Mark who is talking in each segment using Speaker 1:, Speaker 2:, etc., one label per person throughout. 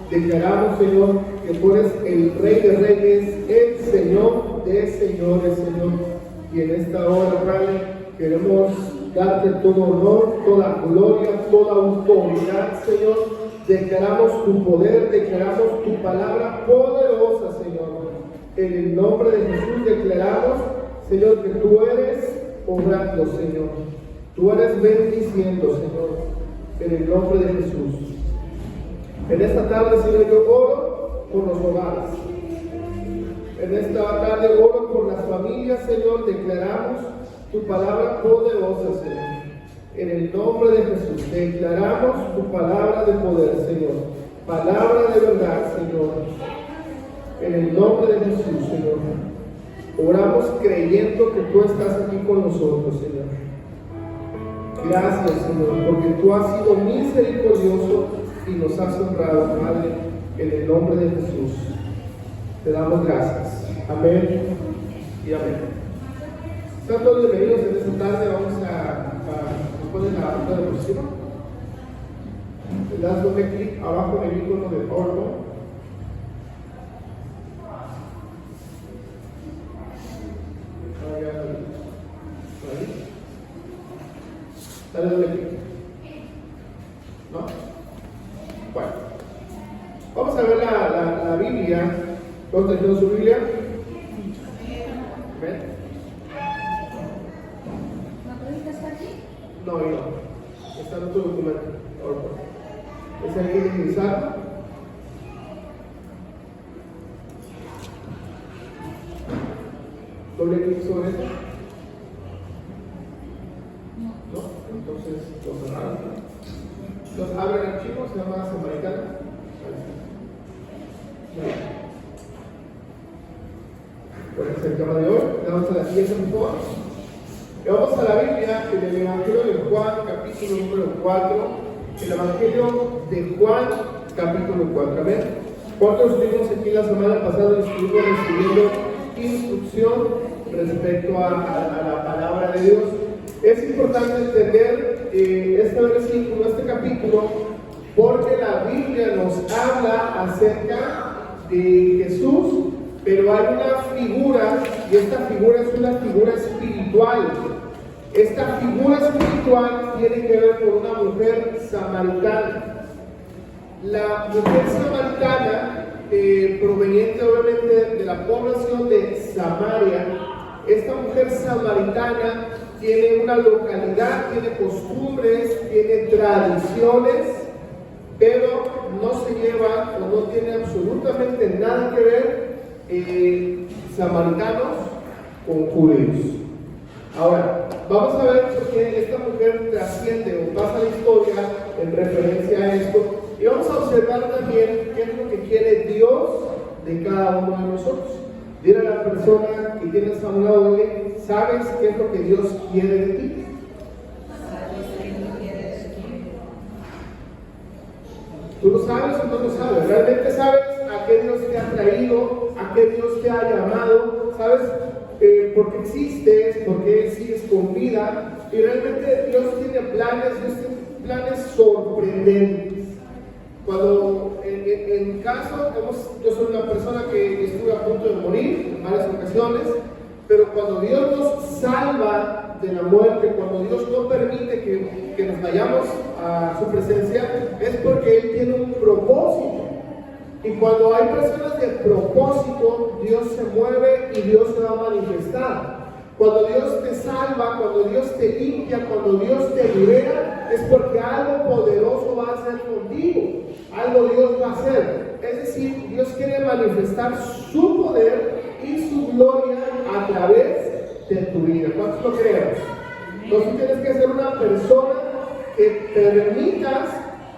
Speaker 1: Declaramos, Señor, que tú eres el Rey de Reyes, el Señor de Señores, Señor. Y en esta hora, Padre, queremos darte todo honor, toda gloria, toda autoridad, Señor. Declaramos tu poder, declaramos tu palabra poderosa, Señor. En el nombre de Jesús declaramos, Señor, que tú eres obrando, Señor. Tú eres bendiciendo, Señor. En el nombre de Jesús. En esta tarde, Señor, yo oro por los hogares. En esta tarde oro por las familias, Señor. Declaramos tu palabra poderosa, Señor. En el nombre de Jesús, declaramos tu palabra de poder, Señor. Palabra de verdad, Señor. En el nombre de Jesús, Señor. Oramos creyendo que tú estás aquí con nosotros, Señor. Gracias, Señor, porque tú has sido misericordioso y nos has honrado, Padre, en el nombre de Jesús. Te damos gracias. Amén y amén. Están todos bienvenidos en esta tarde. Vamos a después de la ruta de próxima. Le das doble clic abajo en el icono de PowerPoint. Dale doble clic. ¿No? Bueno. Vamos a ver la Biblia. ¿Dónde está su Biblia? ¿Ven?
Speaker 2: ¿Está aquí?
Speaker 1: No, está en otro documento. ¿Es el que utilizar? Doble clic sobre esto. ¿No? Entonces lo cerramos. Entonces abre el archivo, se llama Samaritana. Bueno, es el tema de hoy. Vamos a la siguiente, por favor. Y vamos a la Biblia, en el Evangelio de Juan, capítulo número 4. El Evangelio de Juan, capítulo 4. Amén. ¿Cuántos estuvimos aquí la semana pasada y estuvimos recibiendo instrucción respecto a la palabra de Dios? Es importante entender este versículo, este capítulo, porque la Biblia nos habla acerca de Jesús, pero hay una figura, y esta figura es una figura espiritual. Esta figura espiritual tiene que ver con una mujer samaritana. La mujer samaritana, proveniente obviamente de la población de Samaria, esta mujer samaritana tiene una localidad, tiene costumbres, tiene tradiciones, pero no se lleva o no tiene absolutamente nada que ver samaritanos con judíos. Ahora, vamos a ver por qué esta mujer trasciende o pasa la historia en referencia a esto, y vamos a observar también qué es lo que quiere Dios de cada uno de nosotros. Dile a la persona que tienes a un lado, ¿sabes qué es lo que Dios quiere de ti? ¿Tú lo sabes o no lo sabes? ¿Realmente sabes a qué Dios te ha traído? ¿A qué Dios te ha llamado? ¿Sabes por qué existes? ¿Por qué sigues con vida? Y realmente Dios tiene planes sorprendentes. Cuando en mi caso, yo soy una persona que estuve a punto de morir en varias ocasiones, pero cuando Dios nos salva de la muerte, cuando Dios no permite que nos vayamos a su presencia, es porque Él tiene un propósito. Y cuando hay personas de propósito, Dios se mueve y Dios se va a manifestar. Cuando Dios te salva, cuando Dios te limpia, cuando Dios te libera, es porque algo poderoso va a hacer contigo. Algo Dios va a hacer. Es decir, Dios quiere manifestar su poder y su gloria a través de tu vida. ¿Cuántos lo creemos? Entonces tienes que ser una persona que permitas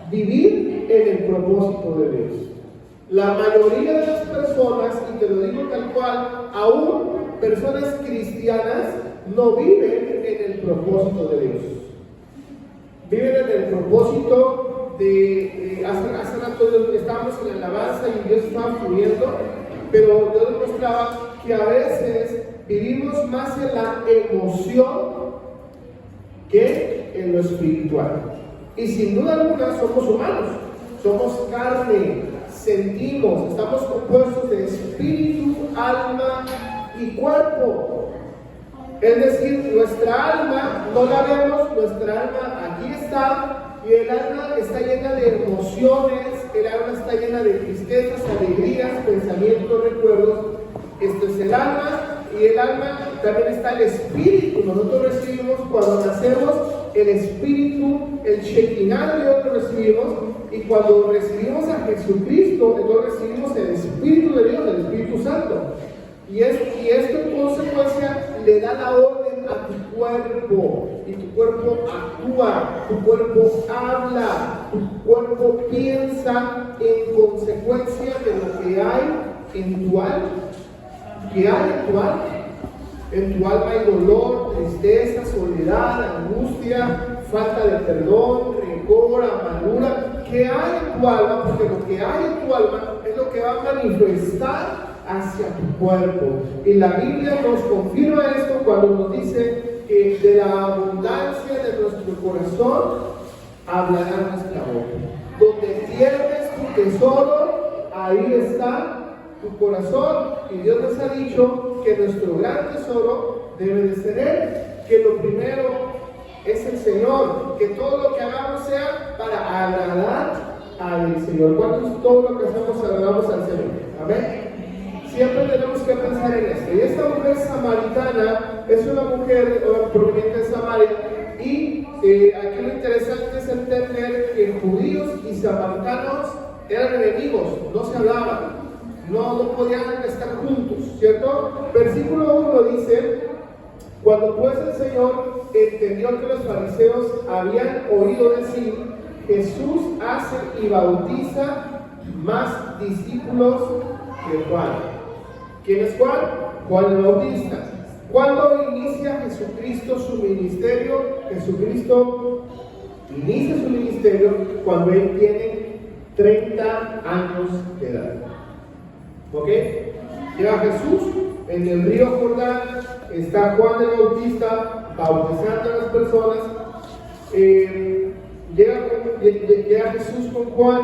Speaker 1: vivir en el propósito de Dios. La mayoría de las personas, y te lo digo tal cual, aún personas cristianas no viven en el propósito de Dios. Viven en el propósito de hace rato estábamos en la alabanza y Dios estaba fluyendo, pero yo demostraba que a veces vivimos más en la emoción que en lo espiritual. Y sin duda alguna somos humanos. somos carne, sentimos, estamos compuestos de espíritu, alma y cuerpo. Es decir, nuestra alma, no la vemos, nuestra alma aquí está, y el alma está llena de emociones, el alma está llena de tristezas, alegrías, pensamientos, recuerdos. Esto es el alma, y el alma también está el espíritu. Nosotros recibimos cuando nacemos el espíritu, el Shekinah de Dios lo recibimos, y cuando recibimos a Jesucristo, entonces recibimos el Espíritu de Dios, el Espíritu Santo. Y esto en consecuencia le da la orden a tu cuerpo, y tu cuerpo actúa, tu cuerpo habla, tu cuerpo piensa en consecuencia de lo que hay en tu alma. ¿Qué hay en tu alma? En tu alma hay dolor, tristeza, soledad, angustia, falta de perdón, rencor, amargura. ¿Qué hay en tu alma? Porque lo que hay en tu alma es lo que va a manifestar hacia tu cuerpo. Y la Biblia nos confirma esto cuando nos dice que de la abundancia de nuestro corazón hablará nuestra boca. Donde tienes tu tesoro, ahí está tu corazón. Y Dios nos ha dicho que nuestro gran tesoro debe de ser Él, que lo primero es el Señor, que todo lo que hagamos sea para agradar al Señor. ¿Cuántos todo lo que hacemos agradamos al Señor? Amén. Siempre tenemos que pensar en esto. Y esta mujer samaritana es una mujer proveniente de Samaria, y aquí lo interesante es entender que judíos y samaritanos eran enemigos, no se hablaban. No podían estar juntos, ¿cierto? Versículo 1 dice: cuando pues el Señor entendió que los fariseos habían oído decir, Jesús hace y bautiza más discípulos que Juan. ¿Quién es Juan? Juan el Bautista. ¿Cuándo inicia Jesucristo su ministerio? Jesucristo inicia su ministerio cuando Él tiene 30 años de edad. ¿Ok? Llega Jesús en el río Jordán, está Juan el Bautista bautizando a las personas. Llega Jesús con Juan,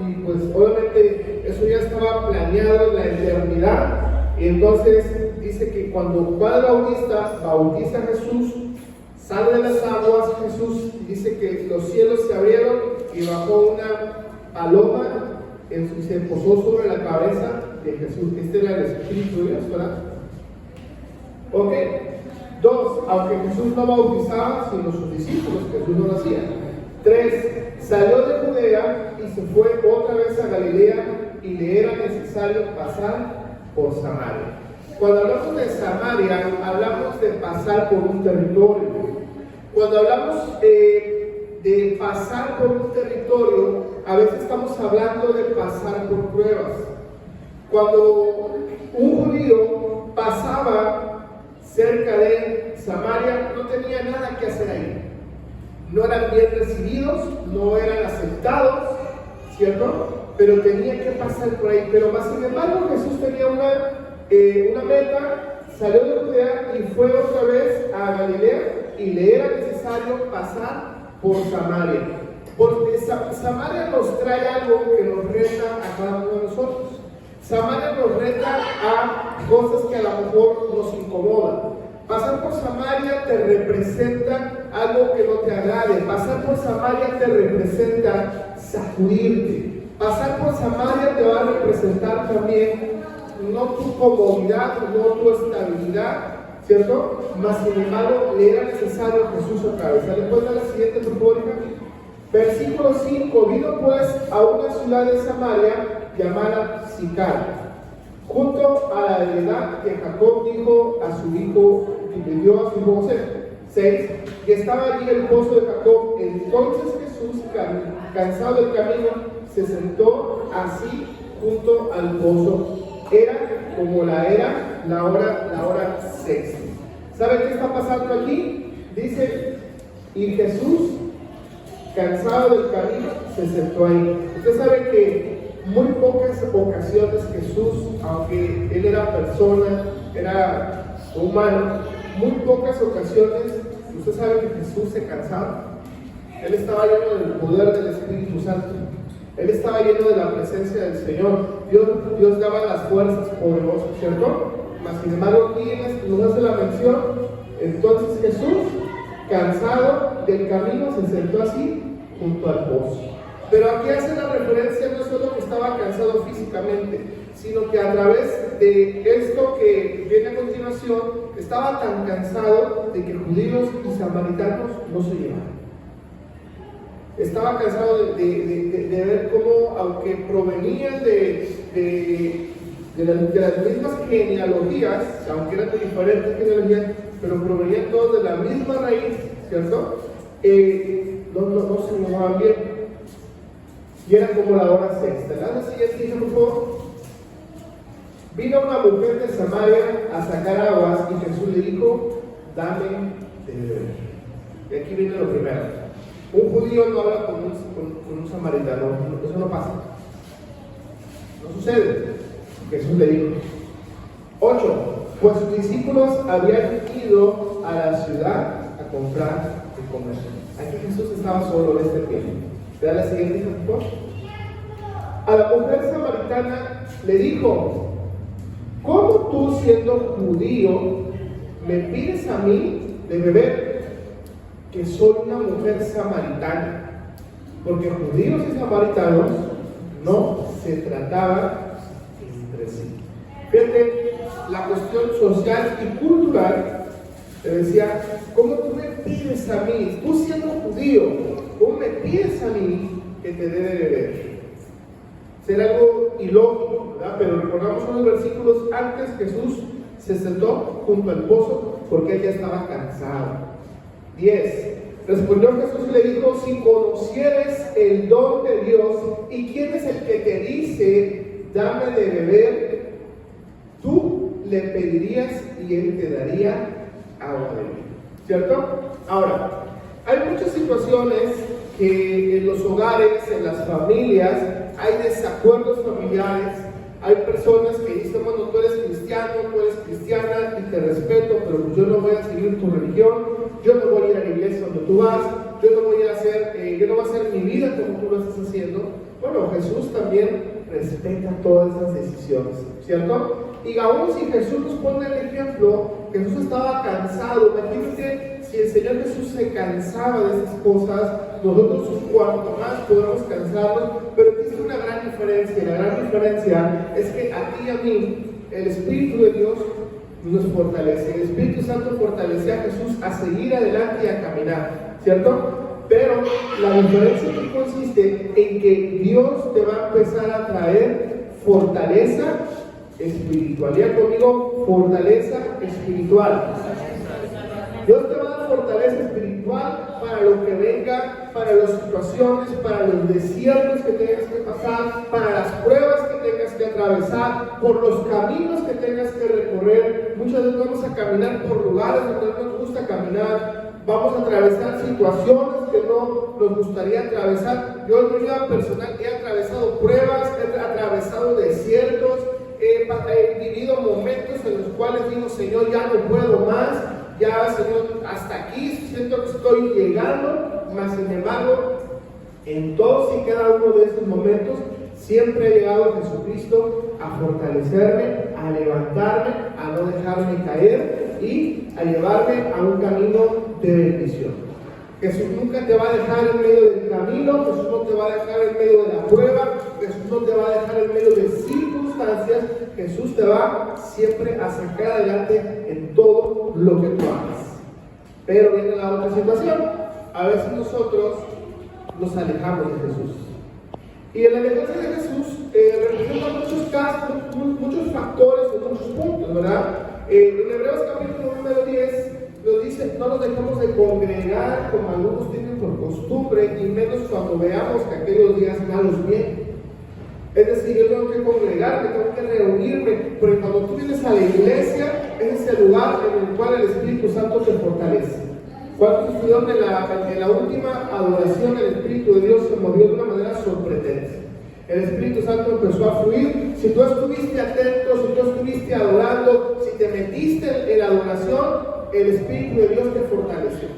Speaker 1: y pues obviamente eso ya estaba planeado en la eternidad. Y entonces dice que cuando Juan el Bautista bautiza a Jesús, sale de las aguas, Jesús dice que los cielos se abrieron y bajó una paloma y se posó sobre la cabeza de Jesús. Este era el Espíritu de Dios, ¿verdad? Ok. 2. Aunque Jesús no bautizaba, sino sus discípulos, Jesús no lo hacía. 3. Salió de Judea y se fue otra vez a Galilea, y le era necesario pasar por Samaria. Cuando hablamos de Samaria, hablamos de pasar por un territorio. Cuando hablamos de pasar por un territorio, a veces estamos hablando de pasar por pruebas. Cuando un judío pasaba cerca de Samaria, no tenía nada que hacer ahí. No eran bien recibidos, no eran aceptados, ¿cierto? Pero tenía que pasar por ahí. Pero más sin embargo, Jesús tenía una meta, salió de Judea y fue otra vez a Galilea, y le era necesario pasar por Samaria. Porque Samaria nos trae algo que nos reta a cada uno de nosotros. Samaria nos reta a cosas que a lo mejor nos incomodan. Pasar por Samaria te representa algo que no te agrade. Pasar por Samaria te representa sacudirte. Pasar por Samaria te va a representar también no tu comodidad, no tu estabilidad, ¿cierto? Mas sin embargo, le era necesario a Jesús otra vez. Después de la siguiente, por favor. Versículo 5. Vino pues a una ciudad de Samaria llamada Sicar, junto a la heredad que Jacob dijo a su hijo, y le dio a su hijo José. 6. Y estaba allí el pozo de Jacob. Entonces Jesús, cansado del camino, se sentó así junto al pozo. Era como la hora sexta. ¿Sabe qué está pasando aquí? Dice, y Jesús, cansado del camino, se sentó ahí. Usted sabe que muy pocas ocasiones Jesús, aunque Él era persona, era humano, muy pocas ocasiones, usted sabe que Jesús se cansaba. Él estaba lleno del poder del Espíritu Santo. Él estaba lleno de la presencia del Señor. Dios daba las fuerzas poderosas, ¿cierto? Mas sin embargo, aquí nos hace la mención. Entonces Jesús, cansado del camino, se sentó así junto al pozo. Pero aquí hace la referencia no solo que estaba cansado físicamente, sino que a través de esto que viene a continuación, estaba tan cansado de que judíos y samaritanos no se llevaban. Estaba cansado de ver cómo, aunque provenían de las mismas genealogías, aunque eran de diferentes genealogías, pero provenían todos de la misma raíz, ¿cierto? No se llevaban bien. Y era como la hora sexta. La siguiente dice, por favor. Vino una mujer de Samaria a sacar aguas y Jesús le dijo, dame de beber. Y aquí viene lo primero. Un judío no habla con un samaritano, eso no pasa. No sucede. Jesús le dijo. 8. Pues sus discípulos habían ido a la ciudad a comprar y comer. Aquí Jesús estaba solo en este tiempo. Vean la siguiente, por favor. A la mujer samaritana le dijo, ¿cómo tú, siendo judío, me pides a mí de beber, que soy una mujer samaritana? Porque judíos y samaritanos no se trataban entre sí. Fíjate, la cuestión social y cultural le decía, ¿cómo tú me pides a mí, tú siendo judío, cómo me pides a mí que te dé de beber? Será algo ilógico, ¿verdad? Pero recordamos unos versículos antes. Jesús se sentó junto al pozo porque él ya estaba cansado. 10. Respondió Jesús y le dijo, si conocieres el don de Dios y quién es el que te dice, dame de beber, tú le pedirías y él te daría agua de vida, ¿cierto? Ahora, hay muchas situaciones que en los hogares, en las familias, hay desacuerdos familiares. Hay personas que dicen, bueno, tú eres cristiano, tú eres cristiana y te respeto, pero yo no voy a seguir tu religión, yo no voy a ir a la iglesia donde tú vas, yo no voy a hacer mi vida como tú lo estás haciendo. Bueno, Jesús también respeta todas esas decisiones, ¿cierto? Y aún si Jesús nos pone el ejemplo, Jesús estaba cansado. Imagínate si el Señor Jesús se cansaba de esas cosas, nosotros cuanto más podemos cansarnos, pero existe una gran diferencia. La gran diferencia es que a ti y a mí, el Espíritu de Dios nos fortalece. El Espíritu Santo fortalece a Jesús a seguir adelante y a caminar, ¿cierto? Pero la diferencia aquí consiste en que Dios te va a empezar a traer fortaleza espiritual. Ya conmigo, fortaleza espiritual. Dios te va a dar fortaleza espiritual para lo que venga, para las situaciones, para los desiertos que tengas que pasar, para las pruebas que tengas que atravesar, por los caminos que tengas que recorrer. Muchas veces vamos a caminar por lugares donde no nos gusta caminar, vamos a atravesar situaciones que no nos gustaría atravesar. Yo en mi vida personal he atravesado pruebas, he atravesado desiertos, he vivido momentos en los cuales digo, Señor, ya no puedo más, ya, Señor, hasta aquí siento que estoy llegando, mas sin embargo, en todos y cada uno de estos momentos, siempre ha llegado Jesucristo a fortalecerme, a levantarme, a no dejarme caer y a llevarme a un camino de bendición. Jesús nunca te va a dejar en medio del camino, Jesús no te va a dejar en medio de la prueba, Jesús no te va a dejar en medio de circunstancias. Jesús te va siempre a sacar adelante en todo lo que tú hagas. Pero viene la otra situación. A veces nosotros nos alejamos de Jesús. Y el alejarse de Jesús representa muchos casos, muchos factores o muchos puntos, ¿verdad? En Hebreos capítulo número 10 nos dice, no nos dejemos de congregar como algunos tienen por costumbre, y menos cuando veamos que aquellos días malos vienen. Es decir, yo tengo que congregarme, tengo que reunirme, porque cuando tú vienes a la iglesia, es ese lugar en el cual el Espíritu Santo te fortalece. ¿Cuántos estuvieron en la última adoración? El Espíritu de Dios se movió de una manera sorprendente. El Espíritu Santo empezó a fluir. Si tú estuviste atento, si tú estuviste adorando, si te metiste en la adoración, el Espíritu de Dios te fortaleció.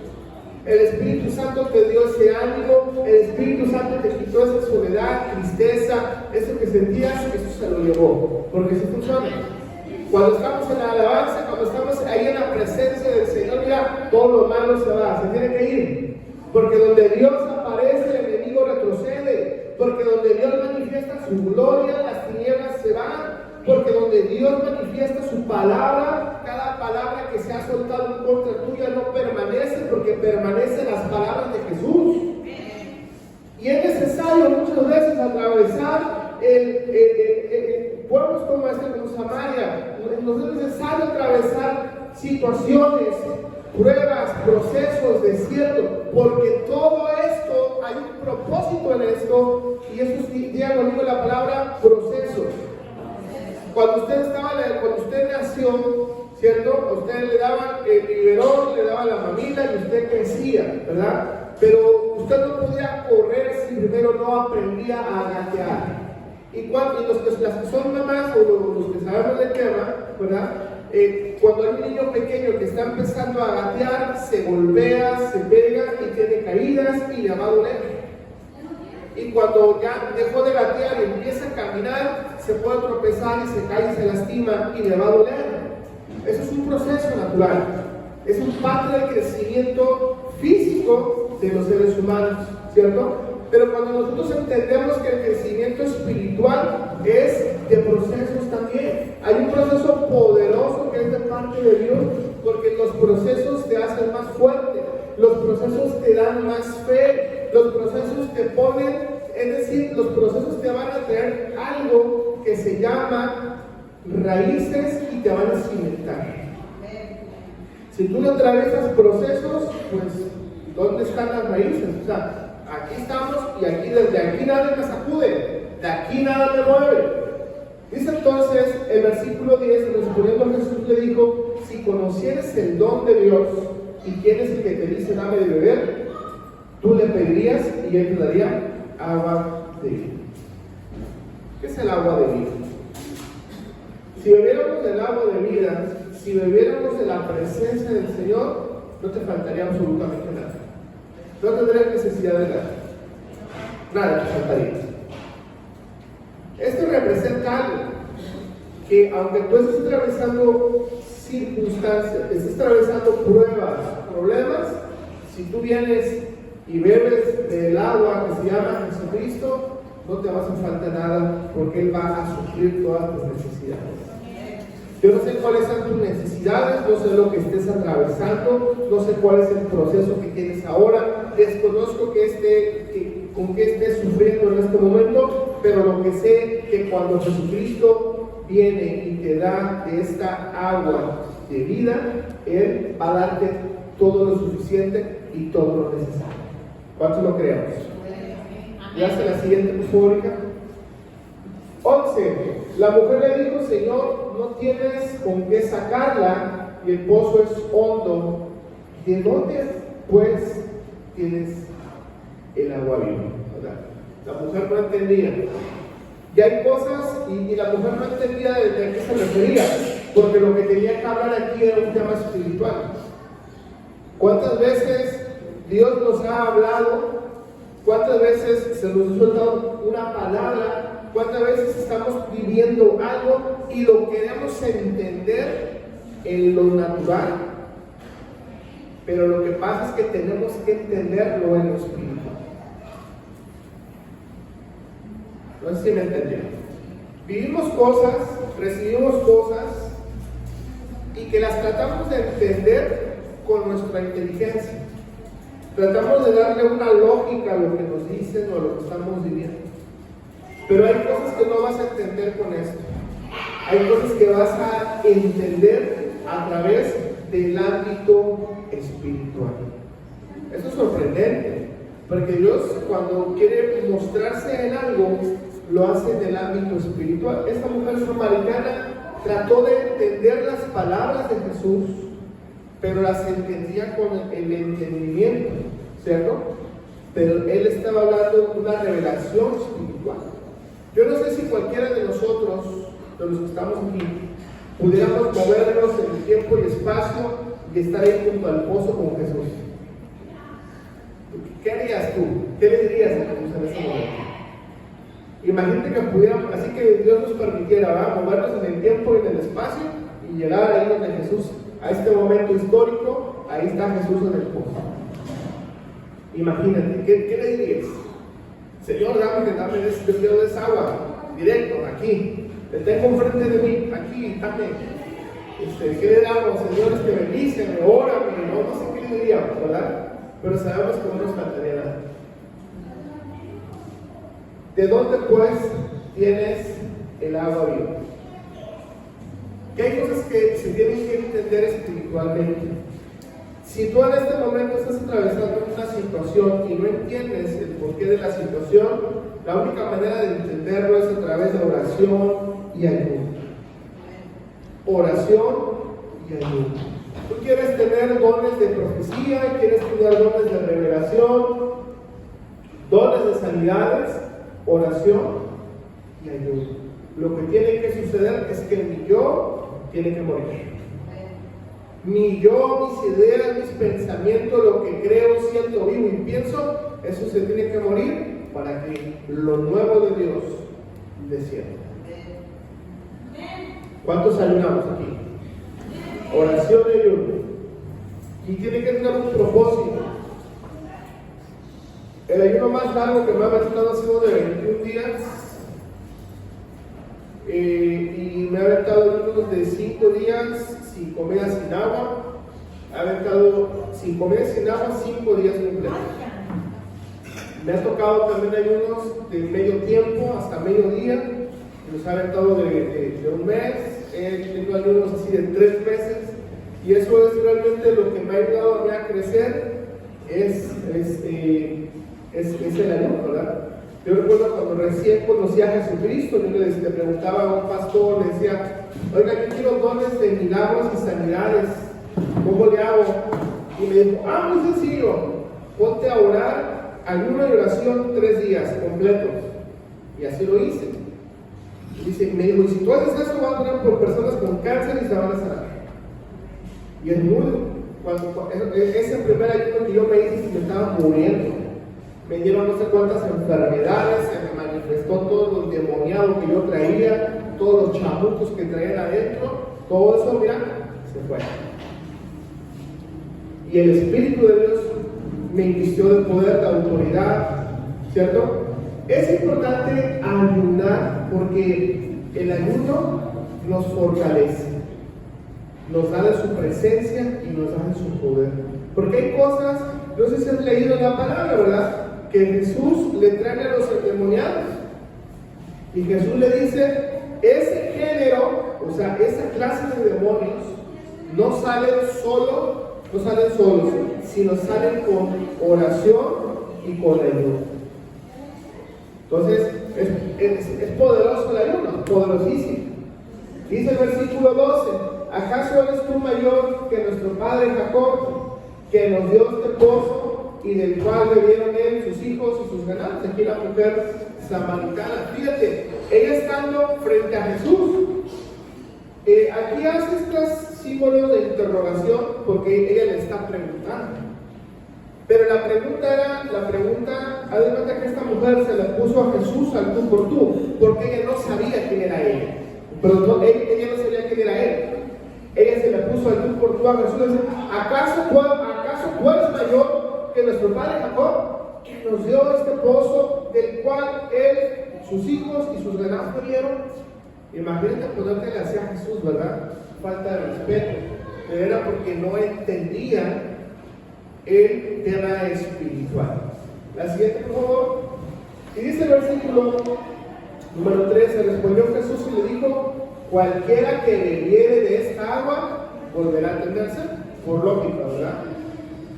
Speaker 1: El Espíritu Santo te dio ese ánimo, el Espíritu Santo te quitó esa soledad, tristeza, eso que sentías, eso se lo llevó, porque así funciona. Cuando estamos en la alabanza, cuando estamos ahí en la presencia del Señor, ya todo lo malo se va, se tiene que ir. Porque donde Dios aparece, el enemigo retrocede. Porque donde Dios manifiesta su gloria, las tinieblas se van. Porque donde Dios manifiesta su palabra, cada palabra que se ha soltado en contra tuya no permanece, porque permanecen las palabras de Jesús. Y es necesario muchas veces atravesar pueblos como este, como Samaria. Nos es necesario atravesar situaciones, pruebas, procesos, desiertos, porque todo esto, hay un propósito en esto, y eso llega conmigo la palabra proceso. Cuando usted nació, ¿cierto? A usted le daban el biberón, le daban la mamila y usted crecía, ¿verdad? Pero usted no podía correr si primero no aprendía a gatear. Y las que son mamás o los que sabemos del tema, ¿verdad? Cuando hay un niño pequeño que está empezando a gatear, se golpea, se pega y tiene caídas y le va a doler. Y cuando ya dejó de gatear y empieza a caminar, se puede tropezar y se cae y se lastima y le va a doler. Eso es un proceso natural. Es un parte del crecimiento físico de los seres humanos, ¿cierto? Pero cuando nosotros entendemos que el crecimiento espiritual es de procesos también, hay un proceso poderoso que es de parte de Dios, porque los procesos te hacen más fuerte, los procesos te dan más fe, los procesos te ponen, es decir, los procesos te van a traer algo que se llama raíces y te van a cimentar. Si tú no atraviesas procesos, pues ¿dónde están las raíces? O sea, aquí estamos y aquí, desde aquí nada me sacude, de aquí nada me mueve. Dice entonces el versículo 10, respondiendo Jesús le dijo: si conocieres el don de Dios y quién es el que te dice dame de beber, tú le pedirías y él te daría agua de vida. ¿Qué es el agua de vida? Si bebiéramos del agua de vida, si bebiéramos de la presencia del Señor, no te faltaría absolutamente nada. No tendrías necesidad de nada. Nada te faltaría. Esto representa algo, que aunque tú estés atravesando circunstancias, estés atravesando pruebas, problemas, si tú vienes y bebes del agua que se llama Jesucristo, no te va a hacer falta nada, porque Él va a suplir todas tus necesidades. Yo no sé cuáles son tus necesidades, no sé lo que estés atravesando, no sé cuál es el proceso que tienes ahora, desconozco con qué estés sufriendo en este momento, pero lo que sé es que cuando Jesucristo viene y te da de esta agua de vida, Él va a darte todo lo suficiente y todo lo necesario. ¿Cuántos lo creemos? Y hace la siguiente, por favor, hija. 11. La mujer le dijo: Señor, no tienes con qué sacarla y el pozo es hondo. ¿De dónde pues tienes el agua viva? La mujer no entendía. Y hay cosas, y la mujer no entendía de qué se refería, porque lo que tenía que hablar aquí era un tema espiritual. ¿Cuántas veces Dios nos ha hablado? ¿Cuántas veces se nos ha soltado una palabra? ¿Cuántas veces estamos viviendo algo y lo queremos entender en lo natural? Pero lo que pasa es que tenemos que entenderlo en lo espiritual. No sé si me entendieron. Vivimos cosas, recibimos cosas y que las tratamos de entender con nuestra inteligencia. Tratamos de darle una lógica a lo que nos dicen o a lo que estamos viviendo. Pero hay cosas que no vas a entender con esto. Hay cosas que vas a entender a través del ámbito espiritual. Esto es sorprendente, porque Dios, cuando quiere mostrarse en algo, lo hace en el ámbito espiritual. Esta mujer samaritana trató de entender las palabras de Jesús, pero las entendía con el entendimiento, ¿cierto? Pero Él estaba hablando de una revelación espiritual. Yo no sé si cualquiera de nosotros, de los que estamos aquí, pudiéramos movernos en el tiempo y espacio y estar ahí junto al pozo con Jesús. ¿qué harías tú? ¿Qué le dirías a Jesús en ese momento? Imagínate que pudiéramos, así que Dios nos permitiera, ¿verdad?, movernos en el tiempo y en el espacio y llegar ahí donde Jesús, a este momento histórico, ahí está Jesús en el pozo. Imagínate, ¿qué le dirías? Señor, dame de esa agua, directo, aquí. Te tengo enfrente de mí, aquí, dame. ¿Qué le damos? Señor, bendíceme, órame, no sé qué le diríamos, ¿verdad? Pero sabemos que no nos faltaría nada. ¿De dónde pues tienes el agua viva? Que hay cosas que se tienen que entender espiritualmente. Si tú en este momento estás atravesando una situación y no entiendes el porqué de la situación, la única manera de entenderlo es a través de oración y ayuno. Oración y ayuno. Tú quieres tener dones de profecía, quieres tener dones de revelación, dones de sanidades, oración y ayuno. Lo que tiene que suceder es que mi yo tiene que morir. Mi yo, mis ideas, mis pensamientos, lo que creo, siento, vivo y pienso, eso se tiene que morir para que lo nuevo de Dios descienda. ¿Cuántos ayunamos aquí? Oración y ayuno. Y tiene que tener un propósito. El ayuno más largo que me ha aventado ha sido de 21 días. Y me ha aventado ayunos de 5 días sin comida, sin agua. Me ha aventado sin comida, sin agua, 5 días completos. Me ha tocado también ayunos de medio tiempo hasta mediodía. Los ha aventado de un mes. He tenido ayunos así de 3 meses. Y eso es realmente lo que me ha ayudado a mí a crecer. Es el ayuno, ¿verdad? Yo recuerdo cuando recién conocí a Jesucristo, yo le preguntaba a un pastor, le decía, oiga, yo quiero dones de milagros y sanidades, ¿cómo le hago? Y me dijo, muy sencillo, ponte a orar, ayuno y oración 3 días completos. Y así lo hice. Y me dijo, y si tú haces eso, van a orar por personas con cáncer y se van a sanar. Y es muy, ese primer ayuno que yo me hice, me estaba muriendo. Me dieron no sé cuántas enfermedades, se me manifestó todo lo demoniado que yo traía, todos los chamucos que traían adentro, todo eso, mira, se fue. Y el Espíritu de Dios me invistió de poder, de autoridad, ¿cierto? Es importante ayunar porque el ayuno nos fortalece, nos da de su presencia y nos da de su poder. Porque hay cosas, no sé si has leído la palabra, ¿verdad?, que Jesús le trae a los endemoniados. Y Jesús le dice, ese género, o sea, esa clase de demonios, no salen solos, sino salen con oración y con ayuno. Entonces, es poderoso el ayuno, poderosísimo. Dice el versículo 12, ¿acaso eres tú mayor que nuestro padre Jacob, que nos dio este pozo y del cual bebieron él, sus hijos y sus ganados? Aquí la mujer samaritana, fíjate, ella estando frente a Jesús, aquí hace estos símbolos de interrogación porque ella le está preguntando. Pero la pregunta, haz de cuenta que esta mujer se la puso a Jesús al tú por tú, porque ella no sabía quién era ella. Pero ella no sabía quién era él. Ella se la puso al tú por tú a Jesús y dice, ¿acaso tú eres mayor que nuestro padre Jacob, que nos dio este pozo del cual él, sus hijos y sus ganados bebieron? Imagínate ponerte hacia Jesús, ¿verdad? Falta de respeto. Pero era porque no entendía el tema espiritual. La siguiente, por favor. Y dice el versículo número 13, respondió Jesús y le dijo, cualquiera que bebiere de esta agua volverá a tener sed. Por lógica, ¿verdad?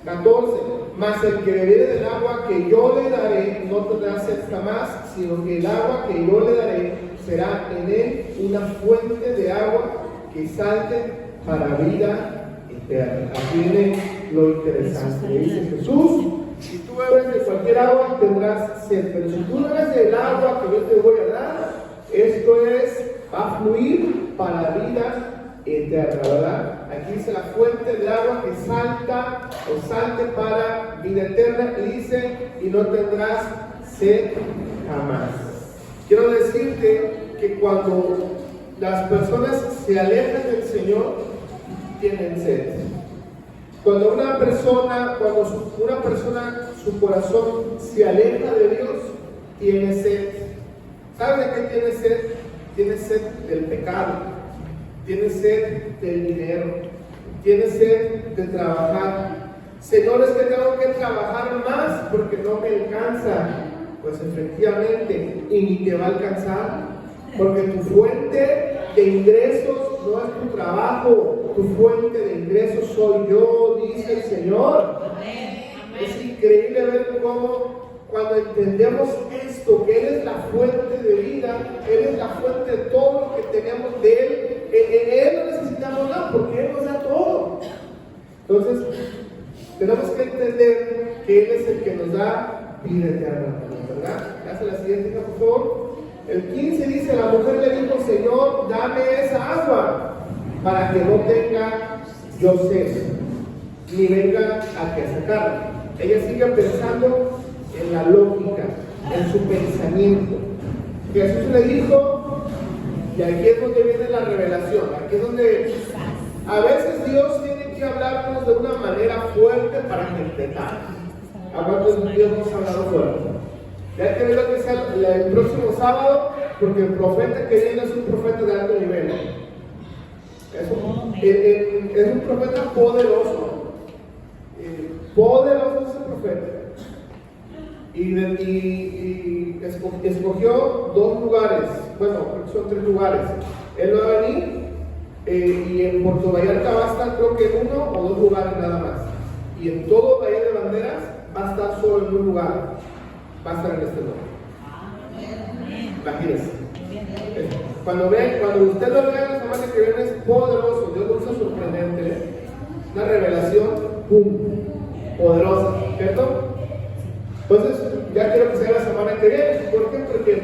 Speaker 1: 14, mas el que bebiere del agua que yo le daré no tendrá sed jamás, sino que el agua que yo le daré será en él una fuente de agua que salte para vida eterna. Aquí viene lo interesante. Dice Jesús, si tú bebes de cualquier agua tendrás sed, pero si tú bebes del agua que yo te voy a dar, esto va a fluir para vida eterna, ¿verdad? Aquí dice la fuente de agua que salta o salte para vida eterna. Y dice, y no tendrás sed jamás. Quiero decirte que cuando las personas se alejan del Señor, tienen sed. Cuando una persona, su corazón se aleja de Dios, tiene sed. ¿Sabes de qué tiene sed? Tiene sed del pecado, tiene sed del dinero, tiene sed de trabajar. Señor, es que tengo que trabajar más porque no me alcanza. Pues efectivamente, y ni te va a alcanzar, porque tu fuente de ingresos no es tu trabajo, tu fuente de ingresos soy yo, dice el Señor. Es increíble ver cómo cuando entendemos esto, que Él es la fuente de vida, Él es la fuente de todo lo que tenemos de Él, en Él no necesitamos nada porque Él nos da todo. Entonces, tenemos que entender que Él es el que nos da vida eterna, ¿verdad? Hace la siguiente, por favor. El 15 dice, la mujer le dijo, Señor, dame esa agua para que no tenga yo sed, ni venga aquí a sacarla. Ella sigue pensando en la lógica, en su pensamiento. Jesús le dijo, y aquí es donde viene la revelación, aquí es donde a veces Dios tiene que hablarnos de una manera fuerte para que entendamos. ¿A cuántos Dios nos ha hablado fuerte? Ya que ver lo que sea el próximo sábado, porque el profeta que viene es un profeta de alto nivel. Es un profeta poderoso. Poderoso es el profeta. Y escogió 2 lugares, bueno, son 3 lugares. Él va a venir y en Puerto Vallarta va a estar, creo que 1 o 2 lugares nada más. Y en todo Valle de Banderas va a estar solo en un lugar. Va a estar en este lugar. Imagínense. Cuando usted lo vea la semana que viene, es poderoso. Dios lo usa sorprendente. Una revelación, ¡pum! Poderosa, ¿cierto? Entonces, ya quiero que sea la semana que viene. ¿Por qué? Porque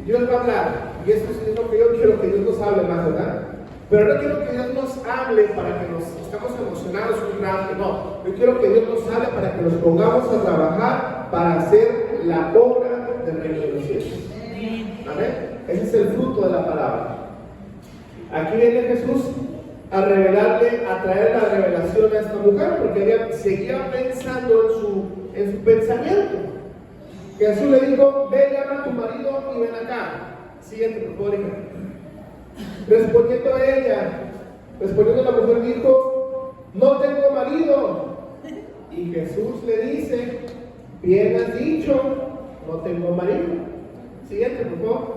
Speaker 1: Dios va a hablar. Y esto es lo que yo quiero que Dios nos hable más, ¿verdad? Pero no quiero que Dios nos hable para que nos estemos emocionados un rato, no. Yo quiero que Dios nos hable para que nos pongamos a trabajar para hacer la obra del reino de los cielos. Amén. Ese es el fruto de la palabra. Aquí viene Jesús a revelarle, a traer la revelación a esta mujer, porque ella seguía pensando en su pensamiento. Jesús le dijo, ve, llama a tu marido y ven acá. Siguiente, por favor. Respondiendo la mujer dijo, no tengo marido. Y Jesús le dice, bien has dicho, no tengo marido. Siguiente, por favor.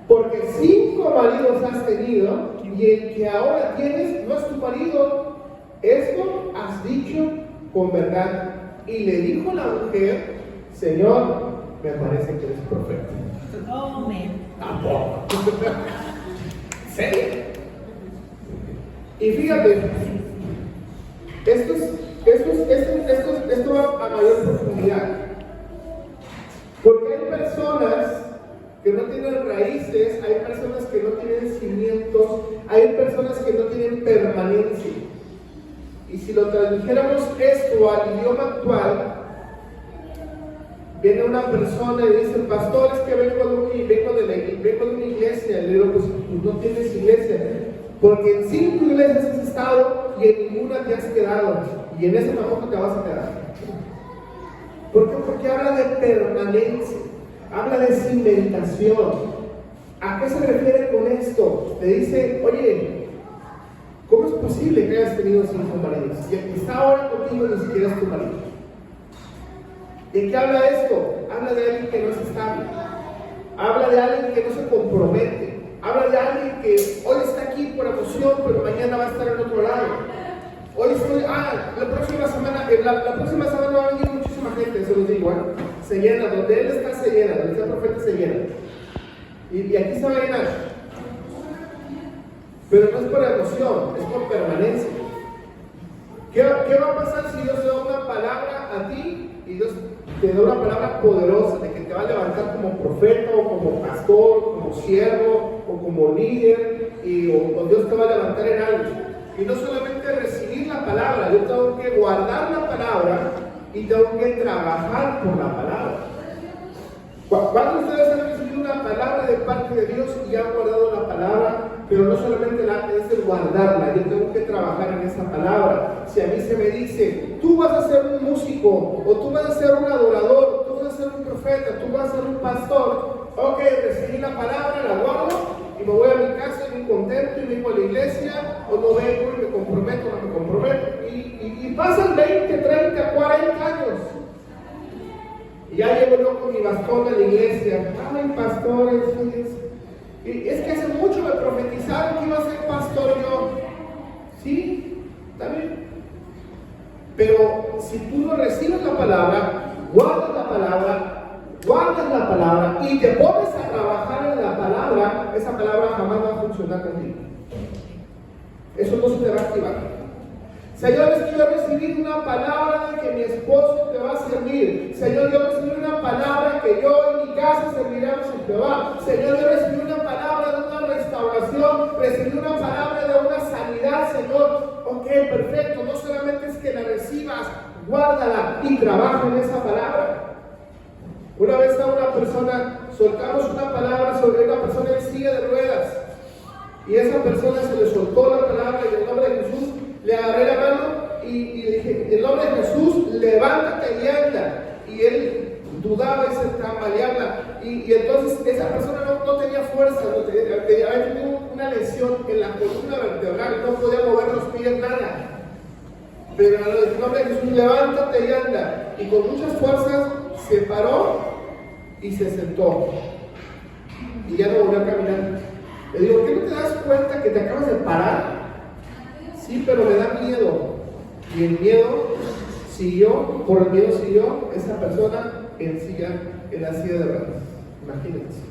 Speaker 1: Porque 5 maridos has tenido y el que ahora tienes no es tu marido. Esto has dicho con verdad. Y le dijo la mujer, Señor, me parece que eres profeta.
Speaker 2: Amén.
Speaker 1: Tampoco. ¿Serio? Y fíjate, esto va a mayor profundidad. Porque hay personas que no tienen raíces, hay personas que no tienen cimientos, hay personas que no tienen permanencia. Y si lo tradujéramos esto al idioma actual, viene una persona y dice, pastor, es que vengo de una iglesia. Y le digo, pues no tienes iglesia, porque en 5 iglesias has estado y en ninguna te has quedado, y en esa tampoco te vas a quedar. ¿Por qué? Porque habla de permanencia, habla de cimentación. ¿A qué se refiere con esto? Le dice, oye, ¿cómo es posible que hayas tenido 5 maridos? Y el que está ahora contigo ni siquiera es tu marido. ¿De qué habla esto? Habla de alguien que no es estable. Habla de alguien que no se compromete. Habla de alguien que hoy está aquí por emoción, pero mañana va a estar en otro lado. Hoy estoy, la próxima semana va a venir muchísima gente, se los digo, se llena, donde él está se llena, donde está el profeta se llena. Y aquí se va a llenar. Pero no es por emoción, es por permanencia. ¿Qué va a pasar si Dios te da una palabra a ti y Dios te da una palabra poderosa de que te va a levantar como profeta o como pastor, como siervo o como líder? o Dios te va a levantar en algo. Y no solamente recibir la palabra, yo tengo que guardar la palabra y tengo que trabajar por la palabra. ¿Cuántos de ustedes han recibido una palabra de parte de Dios y han guardado la palabra? Pero no solamente es el guardarla, yo tengo que trabajar en esa palabra. Si a mí se me dice, tú vas a ser un músico, o tú vas a ser un adorador, tú vas a ser un profeta, tú vas a ser un pastor, ok, recibí la palabra, la guardo, y me voy a mi casa y muy contento, y vengo a la iglesia, o no vengo y me comprometo, no me comprometo, y pasan 20, 30, 40 años. Y ya llego yo con mi bastón a la iglesia. Ay, pastores, es que hace mucho me profetizaron que iba a ser pastor yo. Sí, está bien. Pero si tú no recibes la palabra, guardas la palabra y te pones a trabajar en la palabra, esa palabra jamás va a funcionar contigo. Eso no se te va a activar. Señor, es que yo recibí una palabra de que mi esposo te va a servir. Señor, yo recibí una palabra que yo en mi casa serviremos a Jehová. Señor, yo recibí una palabra de una restauración, recibí una palabra de una sanidad, Señor. Ok, perfecto, no solamente es que la recibas, guárdala y trabaja en esa palabra. Una vez a una persona, soltamos una palabra sobre una persona en silla de ruedas, y esa persona se le soltó la palabra y en el nombre de Jesús le agarré la mano y le dije, en el nombre de Jesús, levántate y anda. Y él dudaba y se tambaleaba. Y entonces esa persona no tenía fuerza, había tenido una lesión en la columna vertebral, no podía mover los pies, nada. Pero en el nombre de Jesús, levántate y anda. Y con muchas fuerzas se paró y se sentó. Y ya no volvió a caminar. Le digo, ¿qué no te das cuenta que te acabas de parar? Sí, pero me da miedo. Y el miedo siguió, por el miedo siguió esa persona en la silla de ruedas. Imagínense.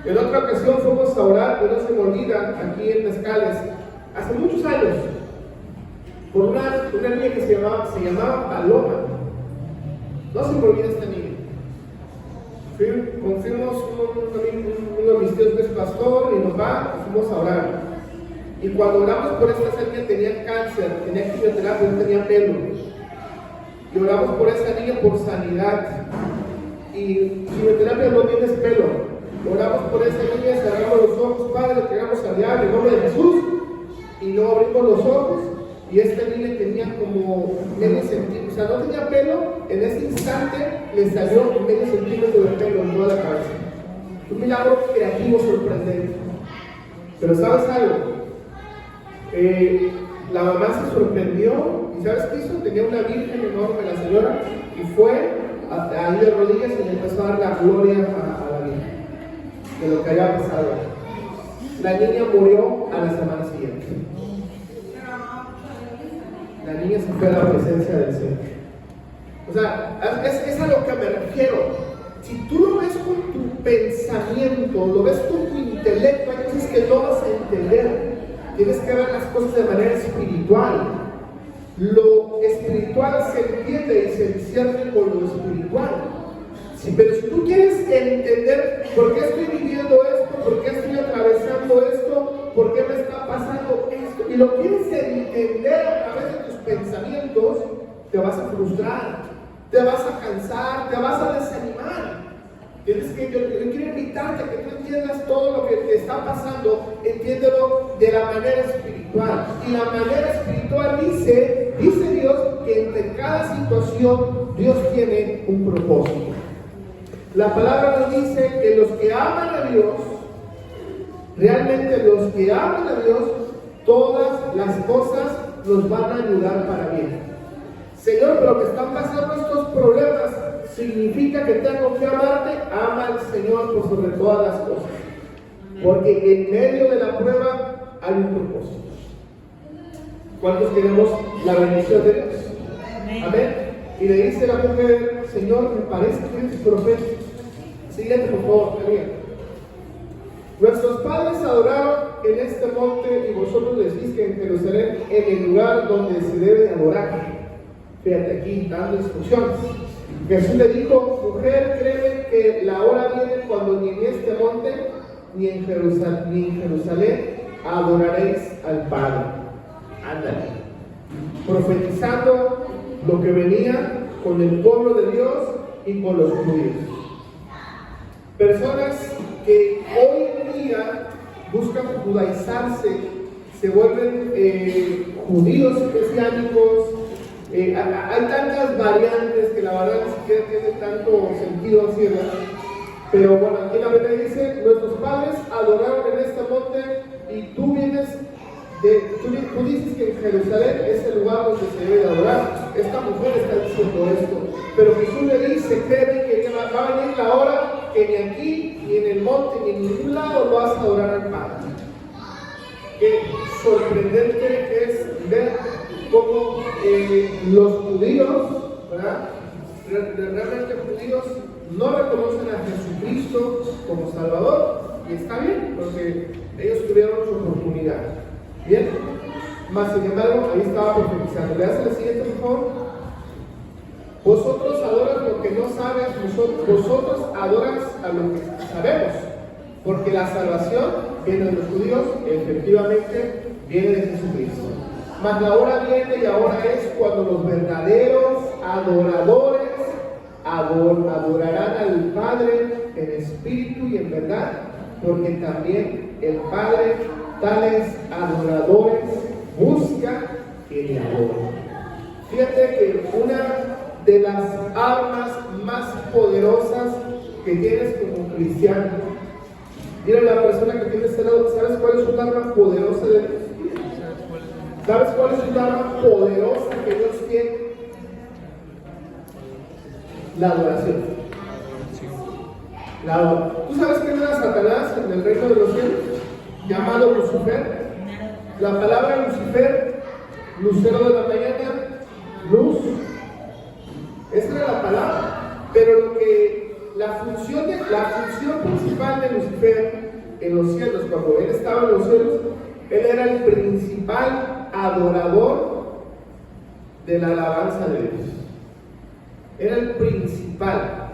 Speaker 1: En otra ocasión fuimos a orar, pero no se me olvida, aquí en Mezcales, hace muchos años, por una niña que se llamaba Paloma. No se me olvida esta niña. Fuimos uno de mis tíos que es pastor, mi papá, y fuimos a orar. Y cuando oramos por esta niña, tenía cáncer, tenía quimioterapia, no tenía pelo. Y oramos por esa niña por sanidad. Y quimioterapia no tienes pelo. Oramos por esa niña, cerramos los ojos, Padre, le entregamos al diablo en nombre de Jesús. Y no abrimos los ojos. Y esta niña tenía como medio centímetro, o sea, no tenía pelo. En ese instante le salió medio centímetro de pelo en toda la cabeza. Un milagro creativo sorprendente. Pero ¿sabes algo? La mamá se sorprendió y ¿sabes qué hizo? Tenía una virgen enorme la señora y fue ahí de rodillas y le empezó a dar la gloria a la virgen de lo que había pasado. La niña murió a la semana siguiente. La niña se fue a la presencia del Señor. O sea, es a lo que me refiero. Si tú lo ves con tu pensamiento, lo ves con tu intelecto, hay cosas que no vas a entender. Tienes que ver las cosas de manera espiritual. Lo espiritual se entiende y se discierne con lo espiritual. Sí, pero si tú quieres entender por qué estoy viviendo esto, por qué estoy atravesando esto, por qué me está pasando esto, y lo quieres entender a través de tus pensamientos, te vas a frustrar, te vas a cansar, te vas a desanimar. Yo quiero invitarte a que tú entiendas todo lo que te está pasando, entiéndelo de la manera espiritual. Y la manera espiritual dice Dios que entre cada situación Dios tiene un propósito. La palabra nos dice que los que aman a Dios, realmente los que aman a Dios, todas las cosas nos van a ayudar para bien. Señor, pero que están pasando estos problemas, significa que tengo que amarte. Ama al Señor por sobre todas las cosas, porque en medio de la prueba hay un propósito. ¿Cuántos queremos la bendición de Dios? Amén. Y le dice la mujer, Señor, me parece que eres profeta. Siguiente, por favor, María. Nuestros padres adoraron en este monte y vosotros les dices que en Jerusalén, en el lugar donde se debe adorar. Fíjate aquí, dando instrucciones. Jesús le dijo, mujer, créeme que la hora viene cuando ni en este monte, ni en Jerusalén adoraréis al Padre. Ándale. Profetizando lo que venía con el pueblo de Dios y con los judíos. Personas que hoy en día buscan judaizarse, se vuelven judíos mesiánicos. Hay tantas variantes que la verdad ni siquiera tienen tanto sentido así, ¿verdad? Pero bueno, aquí la Biblia dice: nuestros padres adoraron en este monte, y tú dices que en Jerusalén es el lugar donde se debe de adorar. Esta mujer está diciendo esto, pero Jesús le dice: créeme que va a venir la hora que ni aquí, ni en el monte, ni en ningún lado vas a adorar al Padre. Qué sorprendente es ver cómo los judíos, ¿verdad? Realmente judíos no reconocen a Jesucristo como Salvador, y está bien, porque ellos tuvieron su oportunidad. Bien, más sin embargo, ahí estaba profetizando. Le hace el siguiente, por favor. Vosotros adoras lo que no sabes, vosotros adoras a lo que sabemos, porque la salvación viene de los judíos, efectivamente viene de Jesucristo. Mas la hora viene, y ahora es, cuando los verdaderos adoradores adorarán al Padre en espíritu y en verdad, porque también el Padre tales adoradores busca que le adoren. Fíjate que una de las armas más poderosas que tienes como cristiano, mira la persona que tienes al lado, ¿sabes cuál es un arma poderosa de Dios? ¿Sabes cuál es un arma poderosa que Dios tiene? La adoración. ¿Tú sabes quién era Satanás en el reino de los cielos? Llamado Lucifer. La palabra Lucifer, lucero de la mañana, luz. Esa era la palabra. Pero la función principal de Lucifer en los cielos, cuando él estaba en los cielos, él era el principal adorador de la alabanza de Dios. Era el principal.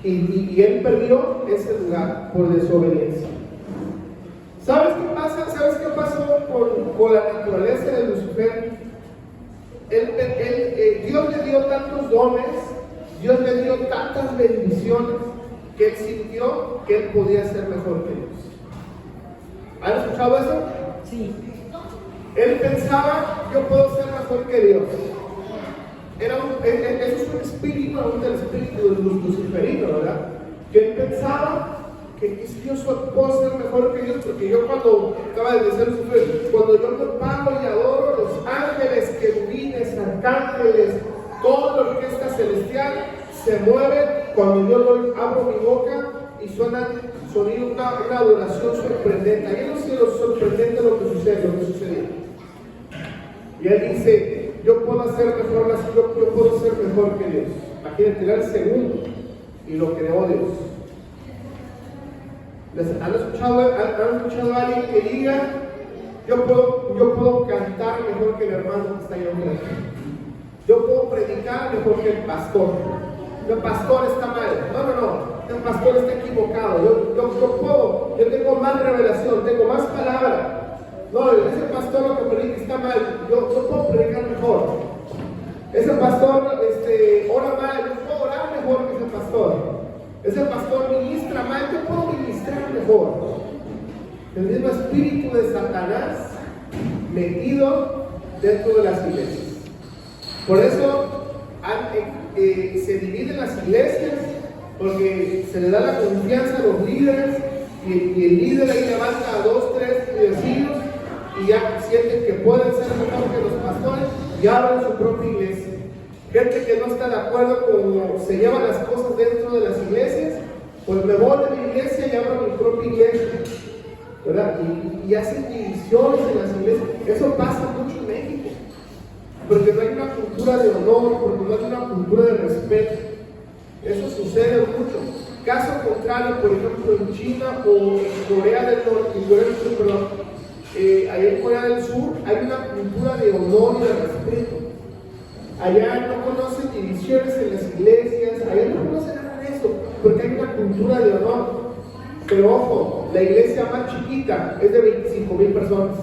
Speaker 1: Y él perdió ese lugar por desobediencia. ¿Sabes qué pasa? ¿Sabes qué pasó con la naturaleza de Lucifer? Dios le dio tantos dones, Dios le dio tantas bendiciones, que él sintió que él podía ser mejor que Dios. ¿Han escuchado eso?
Speaker 2: Sí.
Speaker 1: Él pensaba: yo puedo ser mejor que Dios. Eso es un espíritu, aún del espíritu de luciferino, ¿verdad? Que él pensaba que yo puedo ser mejor que Dios, porque yo, cuando acaba de decir Lucifer, cuando yo me pago y adoro los ángeles, querubines, arcángeles, toda la orquesta celestial se mueve cuando yo abro mi boca y suena sonido, una adoración sorprendente. Ahí en los cielos, sorprendente lo que sucedió. Y él dice: yo puedo hacer mejor, yo puedo ser mejor que Dios. Imagínate, era el segundo, y lo creó Dios. ¿Han escuchado a alguien que diga: yo puedo cantar mejor que el hermano que está allá afuera? Yo puedo predicar mejor que el pastor. El pastor está mal. No, el pastor está equivocado. Yo tengo más revelación, tengo más palabra. No, ese pastor lo que predica está mal. Yo puedo predicar mejor. Ese pastor ora mal. Yo puedo orar mejor que ese pastor. Ese pastor ministra mal. Yo puedo ministrar mejor. El mismo espíritu de Satanás metido dentro de las iglesias. Por eso se dividen las iglesias, porque se le da la confianza a los líderes, y el líder ahí levanta a 2, 3 vecinos, y ya sienten que pueden ser mejor que los pastores, y abren su propia iglesia. Gente que no está de acuerdo con cómo se llevan las cosas dentro de las iglesias, pues me voy de mi iglesia y abro mi propia iglesia, ¿verdad? Y hacen divisiones en las iglesias. Eso pasa mucho en México, porque no hay una cultura de honor, porque no hay una cultura de respeto. Eso sucede mucho. Caso contrario, por ejemplo, en China o en Corea del Norte, allá en Corea del Sur hay una cultura de honor y de respeto. Allá no conocen divisiones en las iglesias, allá no conocen nada de eso, porque hay una cultura de honor. Pero ojo, la iglesia más chiquita es de 25,000 personas.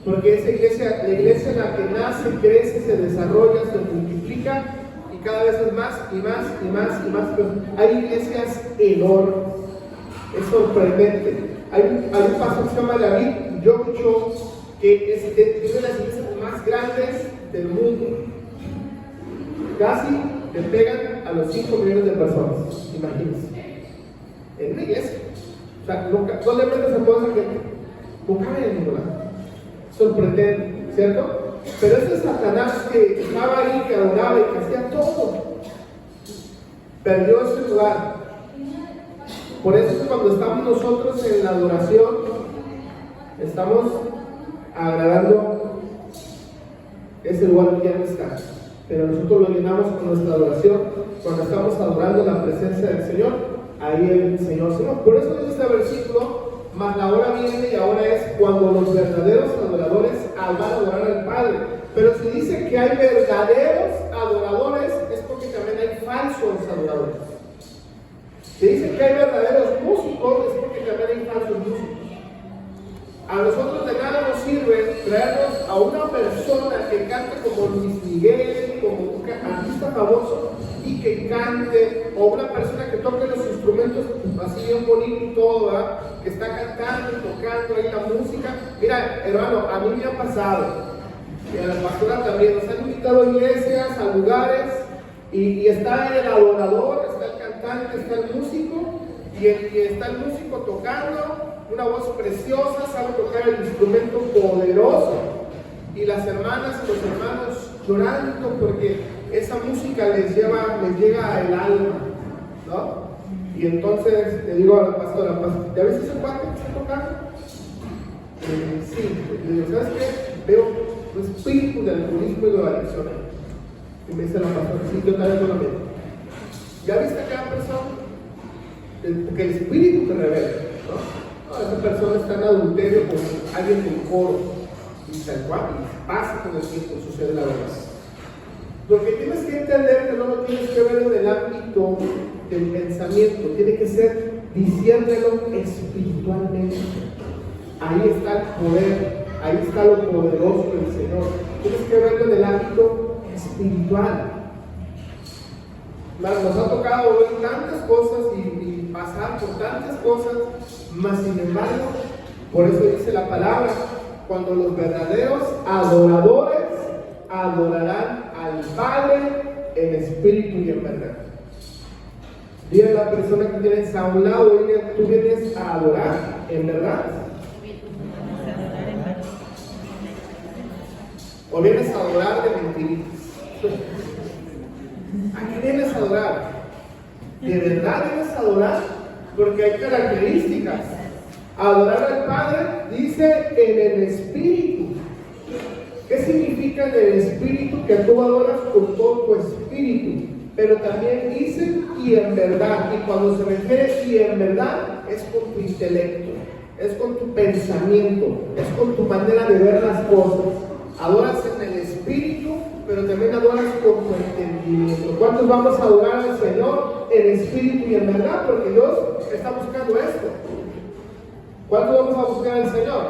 Speaker 1: Porque esa iglesia, la iglesia en la que nace, crece, se desarrolla, se multiplica y cada vez es más y más y más y más. Pero hay iglesias enormes. Es sorprendente. Hay un pastor que se llama David Yocho, que es una de las iglesias más grandes del mundo. Casi le pegan a los 5 millones de personas, imagínense. En una iglesia. O sea, ¿dónde metes a toda esa gente? No cabe en ningún lado. Sorprendente, ¿cierto? Pero ese Satanás que estaba ahí, que adoraba y que hacía todo, perdió ese lugar. Por eso es que cuando estamos nosotros en la adoración, estamos agradando ese lugar que ya no está. Pero nosotros lo llenamos con nuestra adoración. Cuando estamos adorando la presencia del Señor, ahí el Señor se va. Por eso dice este versículo: mas la hora viene y ahora es cuando los verdaderos adoradores van a adorar al Padre. Pero si dice que hay verdaderos adoradores, es porque también hay falsos adoradores. Si dice que hay verdaderos músicos, es porque también hay falsos músicos. A nosotros de nada nos sirve traernos a una persona que cante como Luis Miguel, como un artista famoso, y que cante, o una persona que toque los instrumentos así bien bonito y todo, ¿verdad? Que está cantando y tocando ahí la música. Mira, hermano, a mí me ha pasado, y a la pastora también, nos han invitado a iglesias, a lugares, y está el adorador, está el cantante, está el músico, y está el músico tocando, una voz preciosa, sabe tocar el instrumento poderoso, y las hermanas y los hermanos llorando porque esa música les llega al alma, ¿no? Y entonces le digo a la pastora, ¿ya ves ese cuate que está tocando? Sí, le digo, ¿sabes qué? Veo un espíritu del budismo y de la adicción. Y me dice la pastora, sí, yo también lo veo. ¿Ya viste a cada persona? Porque el espíritu te revela, ¿no? Esa persona está en adulterio con alguien del coro y tal cual, y pasa con el tiempo, sucede la verdad. Lo que tienes que entender que no lo tienes que ver en el ámbito del pensamiento, tiene que ser diciéndolo espiritualmente. Ahí está el poder, ahí está lo poderoso del Señor. Tienes que verlo en el ámbito espiritual. Nos ha tocado oír tantas cosas y pasar por tantas cosas, mas sin embargo, por eso dice la palabra, cuando los verdaderos adoradores adorarán al Padre en espíritu y en verdad. Dile a la persona que tienes a un lado, dile, tú vienes a adorar en verdad. O vienes a adorar de mentiritas. ¿A qué vienes a adorar? ¿De verdad vienes a adorar? Porque hay características. Adorar al Padre dice en el espíritu. ¿Qué significa en el espíritu? Que tú adoras con todo tu espíritu. Pero también dice y en verdad. Y cuando se refiere y en verdad, es con tu intelecto, es con tu pensamiento, es con tu manera de ver las cosas. Adoras en el espíritu, pero también adoras con tu entendimiento. ¿Cuántos vamos a adorar al Señor en espíritu y en verdad? Porque Dios está buscando esto. ¿Cuántos vamos a buscar al Señor?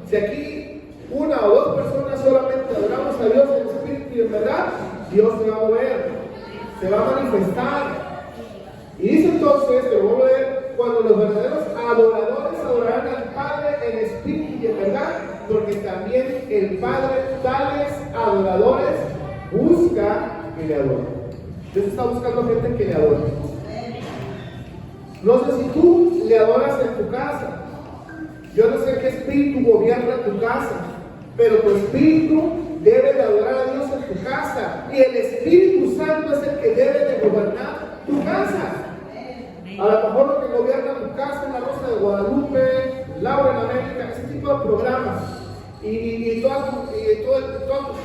Speaker 1: Si aquí una o dos personas solamente adoramos a Dios en espíritu y en verdad, Dios se va a mover, se va a manifestar. Y dice entonces, te lo voy a leer, cuando los verdaderos adoradores adorarán al Padre en espíritu y en verdad, porque también el Padre tales adoradores busca que le adoren. Dios está buscando gente que le adore. No sé si tú le adoras en tu casa. Yo no sé qué espíritu gobierna tu casa, pero tu espíritu debe de adorar a Dios en tu casa. Y el Espíritu Santo es el que debe de gobernar tu casa. A lo mejor lo que gobierna tu casa es la Rosa de Guadalupe, Laura en América, ese tipo de programas. Y toda tu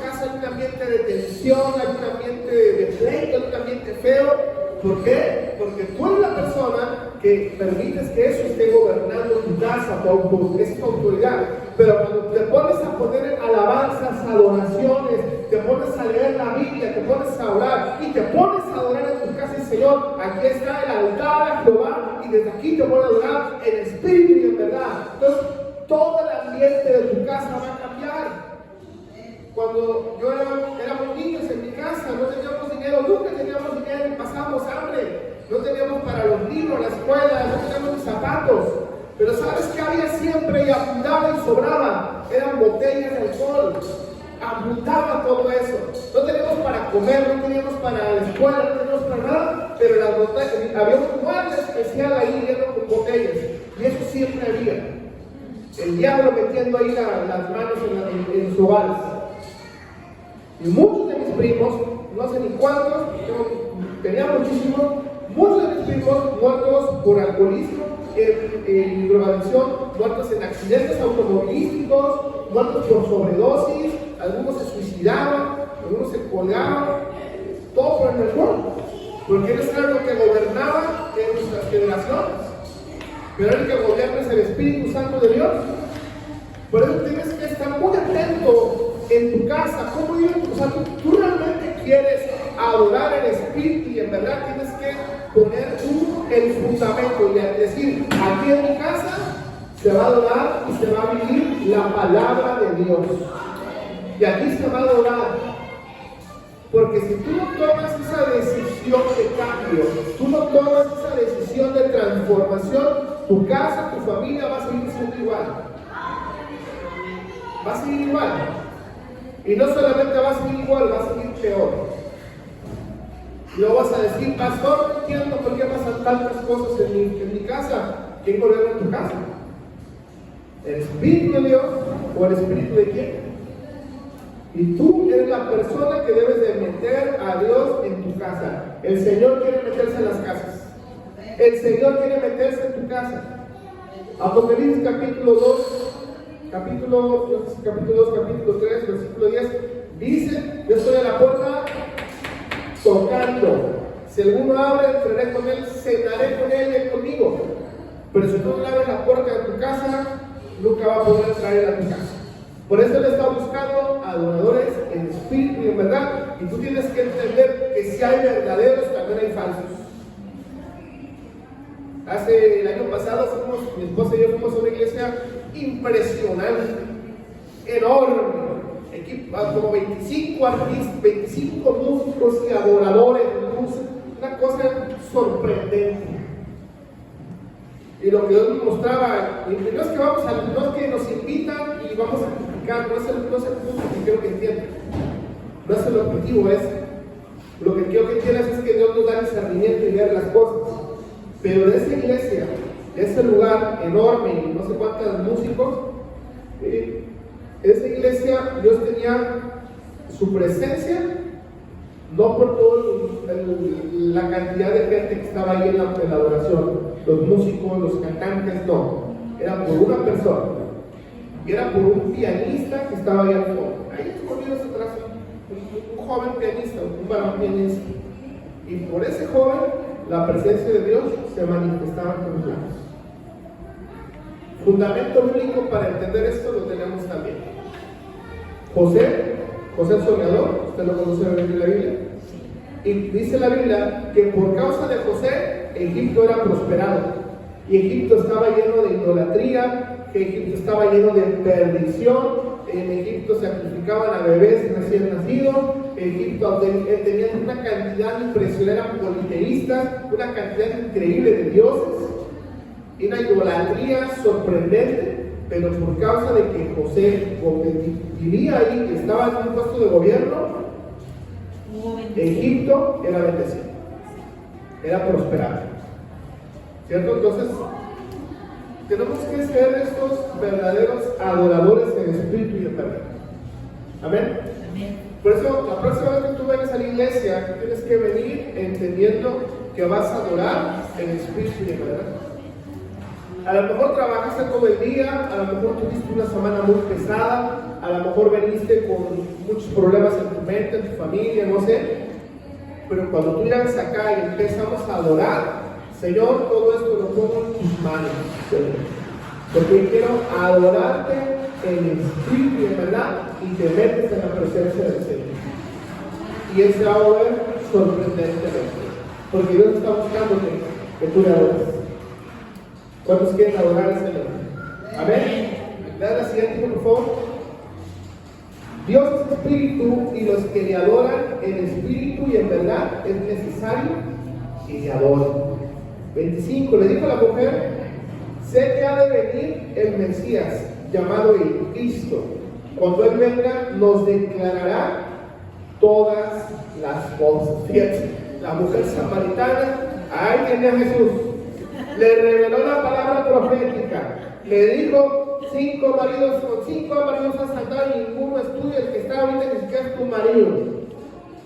Speaker 1: casa hay un ambiente de tensión, hay un ambiente de pleito, hay un ambiente feo. ¿Por qué? Porque tú eres la persona que permites que eso esté gobernando tu casa, es tu autoridad. Pero cuando te pones a poner alabanzas, adoraciones, te pones a leer la Biblia, te pones a orar y te pones a adorar en tu casa, Señor, aquí está el altar a Jehová y desde aquí te voy a adorar en espíritu y en verdad. Entonces, todo el ambiente de tu casa va a cambiar. Cuando éramos niños en mi casa, no teníamos dinero, nunca teníamos dinero y pasábamos hambre. No teníamos para los libros, la escuela, no teníamos ni zapatos. Pero ¿sabes qué había siempre y abundaba y sobraba? Eran botellas de alcohol. Abundaba todo eso. No teníamos para comer, no teníamos para la escuela, no teníamos para nada. Pero las botellas, había un mueble especial ahí lleno con botellas. Y eso siempre había. El diablo metiendo ahí las manos en los hogares. Y muchos de mis primos, no sé ni cuántos, tenía muchísimos, muchos de mis primos muertos por alcoholismo, en drogadicción, muertos en accidentes automovilísticos, muertos por sobredosis, algunos se suicidaban, algunos se colgaban, todo por el alcohol, porque eso era lo que gobernaba en nuestras generaciones. Pero el que gobierna es el Espíritu Santo de Dios. Por eso tienes que estar muy atento en tu casa, cómo viven, o sea, tú realmente quieres adorar en espíritu y en verdad tienes que poner tú el fundamento y decir, aquí en mi casa se va a adorar y se va a vivir la palabra de Dios. Y aquí se va a adorar. Porque si tú no tomas esa decisión de cambio, tú no tomas esa decisión de transformación, tu casa, tu familia va a seguir siendo igual. Va a seguir igual. Y no solamente va a seguir igual, va a seguir peor. Y luego vas a decir, pastor, no entiendo por qué pasan tantas cosas en mi casa. ¿Quién gobierna en tu casa? ¿El Espíritu de Dios o el Espíritu de quién? Y tú eres la persona que debes de meter a Dios en tu casa. El Señor quiere meterse en las casas. El Señor quiere meterse en tu casa. Apocalipsis capítulo 2. Capítulo 2, capítulo 3, versículo 10, dice, yo estoy a la puerta tocando. Si alguno abre, entraré con él, cenaré con él y él conmigo. Pero si tú no le abres la puerta de tu casa, nunca va a poder entrar a tu casa. Por eso él está buscando adoradores en espíritu y en verdad. Y tú tienes que entender que si hay verdaderos, también hay falsos. El año pasado mi esposa y yo fuimos a una iglesia impresionante, enorme, como 25 artistas, 25 músicos y adoradores, una cosa sorprendente. Y lo que Dios nos mostraba, no es que no es que nos invitan y vamos a criticar, no es el punto que quiero que entiendan, no es el objetivo, es lo que quiero que entiendas es que Dios nos da discernimiento y ver las cosas. Pero de esa iglesia, de ese lugar enorme y no sé cuántos músicos, esa iglesia Dios tenía su presencia, no por toda la cantidad de gente que estaba ahí en la adoración, los músicos, los cantantes, no, era por una persona, y era por un pianista que estaba ahí al fondo, ahí escondidos atrás, un joven pianista, un varón pianista, y por ese joven la presencia de Dios se manifestaba en los lados. Fundamento bíblico para entender esto lo tenemos también. José el soñador, usted lo conoce en la Biblia, y dice la Biblia que por causa de José, Egipto era prosperado, y Egipto estaba lleno de idolatría, que Egipto estaba lleno de perdición. En Egipto sacrificaban a bebés recién nacidos. Egipto tenía una cantidad impresionante, eran politeístas, una cantidad increíble de dioses, y una idolatría sorprendente. Pero por causa de que José vivía ahí, que estaba en un puesto de gobierno, Egipto era bendecido, era prosperado, ¿cierto? Entonces tenemos que ser estos verdaderos adoradores en espíritu y en verdad. Amén. Por eso, la próxima vez que tú vengas a la iglesia, tienes que venir entendiendo que vas a adorar en espíritu y en verdad. A lo mejor trabajaste todo el día, a lo mejor tuviste una semana muy pesada, a lo mejor veniste con muchos problemas en tu mente, en tu familia, no sé. Pero cuando tú llegas acá y empezamos a adorar, Señor, todo esto lo pongo en tus manos, Señor, porque quiero adorarte en espíritu y en verdad, y te metes en la presencia del Señor. Y Él se va a mover sorprendentemente. Porque Dios está buscando que tú le adores. ¿Cuántos quieren adorar al Señor? Amén. Dale la siguiente, por favor. Dios es espíritu y los que le adoran en espíritu y en verdad es necesario que le adoren. 25. Le dijo a la mujer: sé que ha de venir el Mesías, llamado el Cristo. Cuando Él venga, nos declarará todas las cosas. Fíjate, la mujer samaritana, ahí tiene a Jesús. Le reveló la palabra profética. Le dijo: con 5 maridos has andado y ninguno es tuyo, el que está ahorita ni siquiera es tu marido.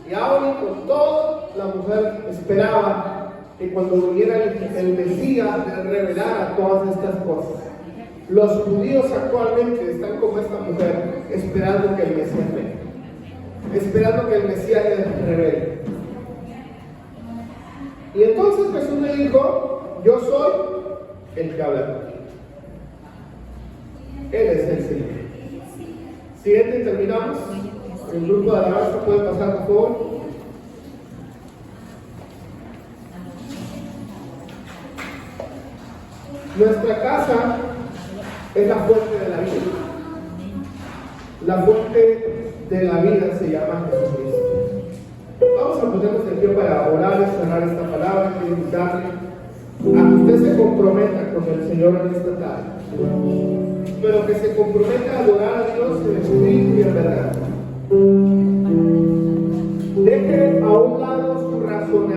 Speaker 1: Y ahora con todo, la mujer esperaba que cuando viniera el Mesías le revelara todas estas cosas. Los judíos actualmente están como esta mujer, esperando que el Mesías venga, esperando que el Mesías les revele. Y entonces Jesús le dijo: yo soy el que habla contigo. Él es el Señor. Siguiente, terminamos. El grupo de alabanza puede pasar, por favor. Nuestra casa es la fuente de la vida. La fuente de la vida se llama Jesucristo. Vamos a ponernos de pie para orar y cerrar esta palabra y invitarle a que usted se comprometa con el Señor en esta tarde, pero que se comprometa a adorar